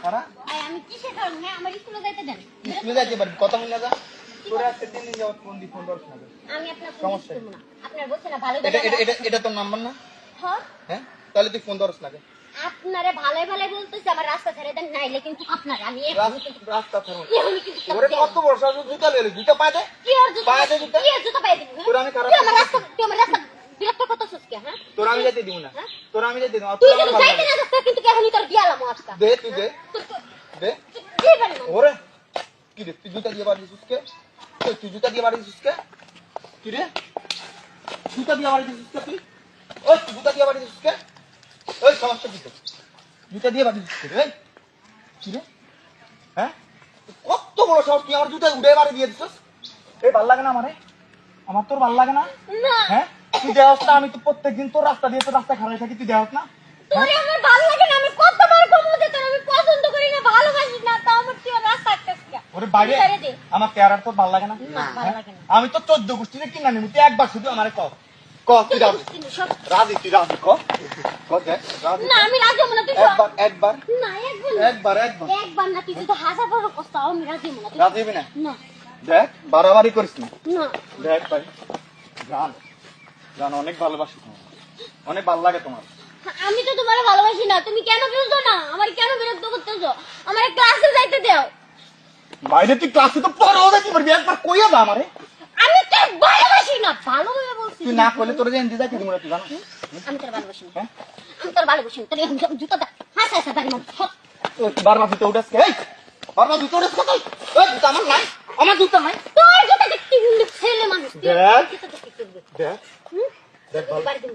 খারাপ আমি কিসে খারাপ হ্যাঁ আমার স্কুলে যাইতে দেন স্কুলে যাইতে পারবি কত মনে যা তোর আজকে 3 দিন যাওয়ার ফোন করছ না আমি আপনার ফোন দিতে না আপনার বলছে না ভালো এটা তোর নাম্বার না হ্যাঁ হ্যাঁ তাহলে তুই ফোন ধরছ না আপনারে ভালোই ভালোই বলতেছি আমার রাস্তা ছেড়ে দেন নাইলে কিন্তু আপনার আমি রাস্তা ছাড়ো ওরে কত বড় সাজু জুতা লইলি জুতা পায় দে কি আর জুতা পায় দে জুতা কি আর জুতা পায় দিবি তোর আমি খারাপ তুই আমার রাস্তা বিরক্ত কত সুস্কে হ্যাঁ তোর আমি যেতে দিব না তোর আমি যেতে দিব না তুই যদি যাইতে না রাস্তা কিন্তু কেহনি তোর দিয়ালাম আজকে দে তুই দে দে কি বলে ওরে কি রে তুই জুতা দিয়ে বাড়ি সুস্কে তুই জুতা দিয়ে বাড়ি সুস্কে কি রে জুতা দিয়ে বাড়ি সুস্কে তুই ওই জুতা দিয়ে বাড়ি সুস্কে ওই সমস্যা কি তো জুতা দিয়ে বাড়ি সুস্কে রে কি রে হ্যাঁ কত বড় সাহস তুই আমার জুতা উড়ে বাড়ি দিয়ে দিছিস এই ভাল লাগে না আমারে আমার তোর ভাল লাগে না না হ্যাঁ তুই দেহস না আমি তো প্রত্যেকদিন তোর রাস্তা দিয়ে তো রাস্তা খারাপ থাকি তুই দেহস না তোরে আমার ভালো লাগে না আমি কতবার কমু যে তোর আমি পছন্দ করি না ভালোবাসি না তাও আমার তুই রাস্তা আটকাছিস ওরে বাইরে আমার চেহারা তোর ভাল লাগে না ভালো লাগে না আমি তো 14 গোষ্ঠীতে কিনা নিবি তুই একবার শুধু আমারে কও ক তুই রাজি তুই রাজি ক দেখ রাজি না আমি রাজি হব না তুই একবার না একবার না তুই যদি হাজার বড় কষ্ট আমি রাজি হব না রাজি হবি না না দেখ বাড়াবাড়ি করিস না না দেখ ভাই জান অনেক ভালোবাসি তোমার অনেক ভালো লাগে তোমার আমি তো তোমারে ভালোবাসি না তুমি কেন বুঝছো না আমার কেন বিরক্ত করতেছো আমার ক্লাসে যাইতে দাও বাইরে তুই ক্লাসে তো পড়াও যাইতে পারবি একবার কইয়া দা আমারে আমি তো ভালোবাসি না ভালোভাবে বলছি তুই না কইলে তোর যে এন্দি যাইতে দিমু না তুই জানো আমি তোর ভালোবাসি না হ্যাঁ আমি তোর ভালোবাসি না তোর জুতা দা হাসা হাসা বাড়ি মার বারবার জুতো উঠাস এই বারবার জুতো উঠাস কত এই জুতো আমার নাই আমার জুতো নাই তোর জুতা দেখতে কিন্তু ছেলে মানুষ দেখ। জুতা দেখতে কিন্তু দেখ দেখ ভালো বাড়ি দিন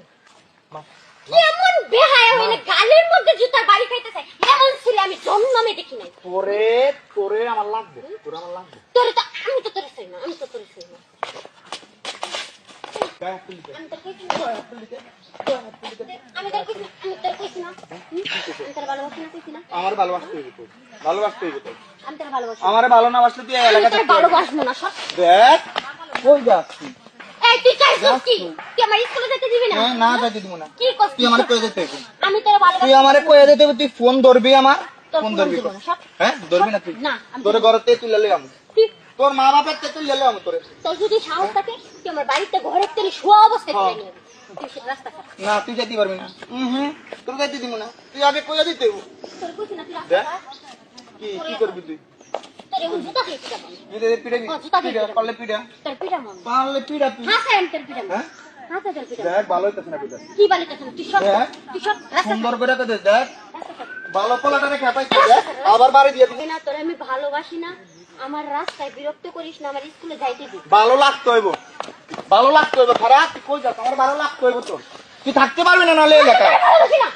কেমন বেহায়া হইলে গালের মধ্যে জুতার বাড়ি খাইতেছে এমন ছেলে আমি জন্মে দেখি নাই তোরে আমার লাগবে তোর আমার লাগবে তোরে তো আমি তো তোরে চাই না আমি তো তোরে চাই না দেখ তুই দেখ আমি তোর কইছি না আমি তোর কইছি না আমি তোর ভালোবাসি না কইছি না আমার ভালোবাসতে হইবে তোর ভালোবাসতে হইবে তোর আমি তোর ভালোবাসি আমারে ভালো না বাসলে তুই এই এলাকা তোর ভালোবাসবো না সব দেখ কই যাস তুই এই তুই চাইছিস কি তুই আমার স্কুলে যেতে দিবি না না যাইতে দিব না কি করছিস তুই আমারে কই যেতে হইবে আমি তোর ভালোবাসি তুই আমারে কই যেতে হইবে তুই ফোন ধরবি আমার তোর ফোন ফোন ধরবি দিব না, সব। হ্যাঁ ধরবি না তুই না, আমি তোর ঘরতে তুই ললে আমি তুই তোর মা বাপের তে তুই ললে আমি তোরে তোর যদি সাহস থাকে তুই আমার বাড়িতে ঘরের তেলে শোয়া অবস্থায় তুলে নিয়ে তুই সে রাস্তা খারাপ না তুই যাইতে পারবি না তোর যাইতে দিব না তুই আগে কই দিতে হইব তোর কইছি না তুই রাস্তা দেখ। খারাপ কি করবি তুই তোর এখন জুতা খেয়েছি যাবো যদি পিড়াবি জুতা দিয়ে পিড়া পারলে পিড়া তোর পিঠা মন পারলে পিড়া তুই হাসা আমি তোর পিঠা মন হ্যাঁ হাসা তোর পিঠা দেখ ভালো হইতাছ না পিড়া কি বলে তোর তুই সব দেখ। তুই সব রাস্তা সুন্দর করে তো দেখ রাস্তা খারাপ ভালো পোলাটারে খেপাই দেখ আবার বাড়ি দিয়ে দিবি না তোর আমি ভালোবাসি না আমার রাস্তায় বিরক্ত করিস না আমার স্কুলে যাইতে দিবি ভালো লাগতে হইব ভালো লাগতে হইব খারাপ তুই কই যাস আমার ভালো লাগতে হইব তোর তুই থাকতে পারবি না নালে এলাকায় ভালোবাসি না